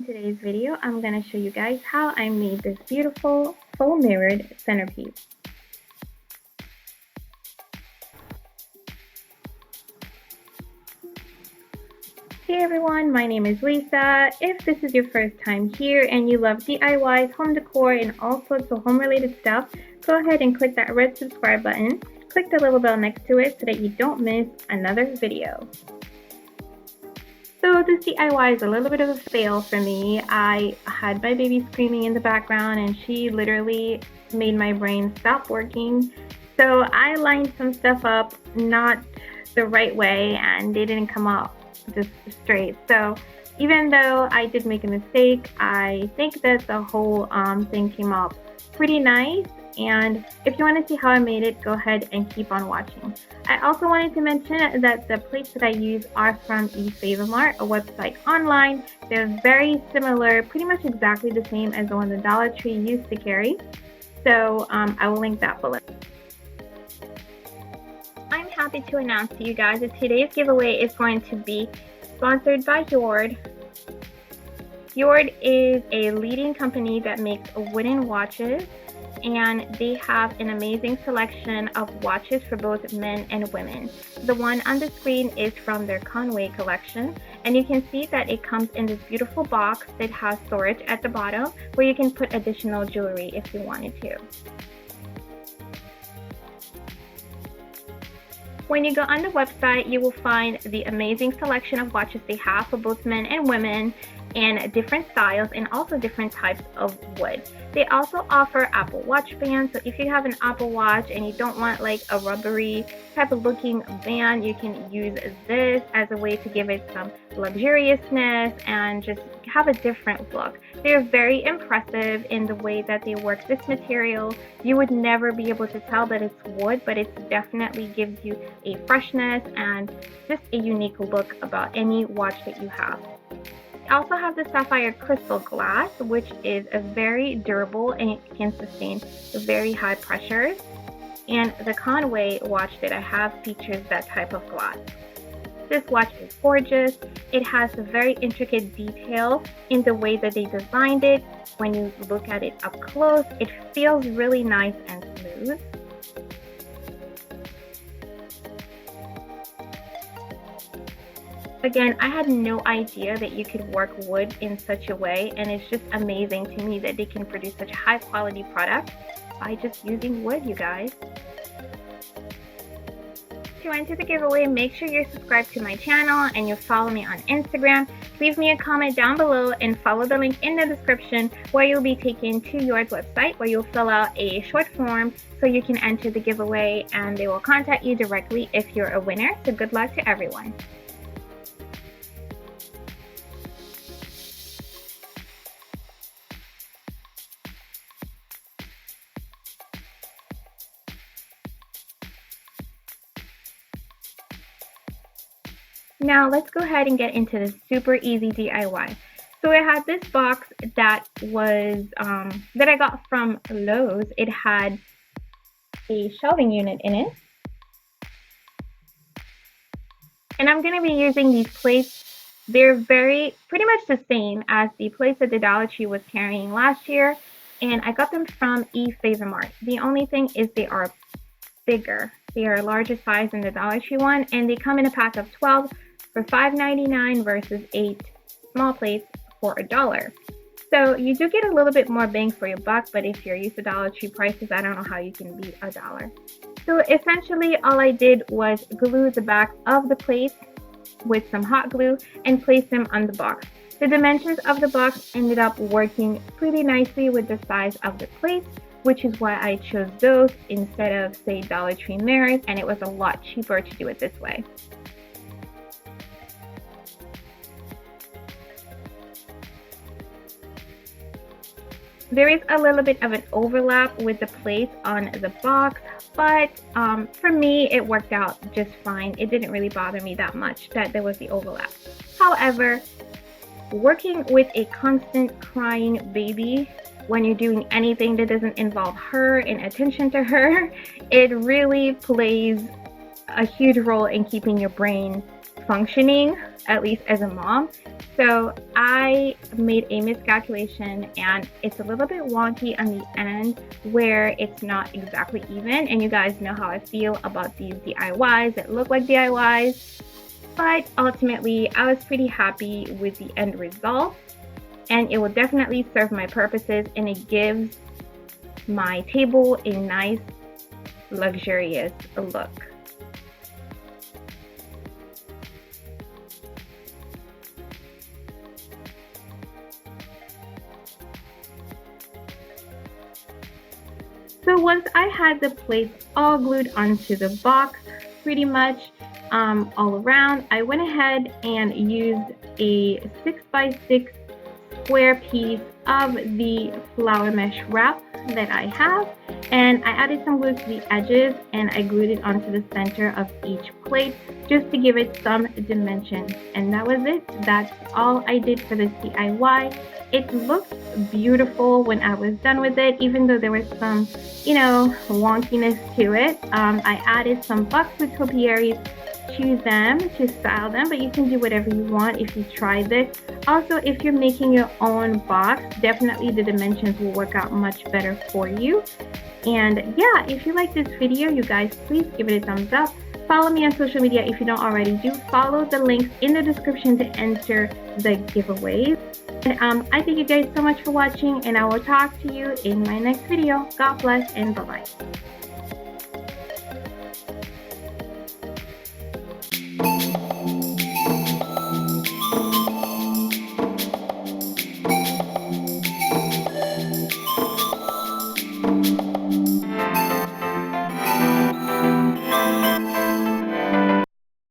In today's video, I'm going to show you guys how I made this beautiful faux mirrored centerpiece. Hey everyone, my name is Lisa. If this is your first time here and you love DIYs, home decor, and all sorts of home related stuff, go ahead and click that red subscribe button. Click the little bell next to it so that you don't miss another video. So this DIY is a little bit of a fail for me. I had my baby screaming in the background and she literally made my brain stop working. So I lined some stuff up not the right way and they didn't come out just straight. So even though I did make a mistake, I think that the whole thing came out pretty nice. And if you want to see how I made it, go ahead and keep on watching. I also wanted to mention that the plates that I use are from Efavormart, a website online. They're very similar, pretty much exactly the same as the one the Dollar Tree used to carry. So I will link that below. I'm happy to announce to you guys that today's giveaway is going to be sponsored by JORD. JORD is a leading company that makes wooden watches, and they have an amazing selection of watches for both men and women. The one on the screen is from their Conway collection, and you can see that it comes in this beautiful box that has storage at the bottom where you can put additional jewelry if you wanted to. When you go on the website, you will find the amazing selection of watches they have for both men and women, and different styles and also different types of wood. They also offer Apple Watch bands, so if you have an Apple Watch and you don't want like a rubbery type of looking band, you can use this as a way to give it some luxuriousness and just have a different look. They're very impressive in the way that they work this material. You would never be able to tell that it's wood, but it definitely gives you a freshness and just a unique look about any watch that you have. They also have the sapphire crystal glass, which is a very durable and it can sustain very high pressures. And the Conway watch that I have features that type of glass. This watch is gorgeous. It has a very intricate detail in the way that they designed it. When you look at it up close, it feels really nice and smooth. Again, I had no idea that you could work wood in such a way, and it's just amazing to me that they can produce such a high quality product by just using wood, you guys. To enter the giveaway, make sure you're subscribed to my channel and you follow me on Instagram. Leave me a comment down below and follow the link in the description where you'll be taken to JORD's website where you'll fill out a short form so you can enter the giveaway, and they will contact you directly if you're a winner. So good luck to everyone. Now let's go ahead and get into this super easy DIY. So I had this box that was that I got from Lowe's. It had a shelving unit in it, and I'm going to be using these plates. They're pretty much the same as the plates that the Dollar Tree was carrying last year, and I got them from Efavormart. The only thing is they are bigger. They are a larger size than the Dollar Tree one, and they come in a pack of 12 for $5.99 versus 8 small plates for $1. So you do get a little bit more bang for your buck, but if you're used to Dollar Tree prices, I don't know how you can beat $1. So essentially all I did was glue the back of the plate with some hot glue and place them on the box. The dimensions of the box ended up working pretty nicely with the size of the plate, which is why I chose those instead of, say, Dollar Tree mirrors, and it was a lot cheaper to do it this way. There is a little bit of an overlap with the plates on the box, but for me it worked out just fine. It didn't really bother me that much that there was the overlap. However, working with a constant crying baby when you're doing anything that doesn't involve her and attention to her, it really plays a huge role in keeping your brain functioning at least as a mom. So I made a miscalculation and it's a little bit wonky on the end where it's not exactly even, and you guys know how I feel about these DIYs that look like DIYs, but ultimately I was pretty happy with the end result, and it will definitely serve my purposes, and it gives my table a nice luxurious look. So once I had the plates all glued onto the box pretty much all around, I went ahead and used a 6x6 square piece of the flower mesh wrap that I have, and I added some glue to the edges and I glued it onto the center of each plate just to give it some dimension. And that was it. That's all I did for this DIY. It looked beautiful when I was done with it, even though there was some, wonkiness to it. I added some box with topiaries to them to style them, but you can do whatever you want if you try this. Also, if you're making your own box, definitely the dimensions will work out much better for you. And yeah, if you like this video, you guys, please give it a thumbs up. Follow me on social media if you don't already do. Follow the links in the description to enter the giveaways. And I thank you guys so much for watching, and I will talk to you in my next video. God bless and bye-bye.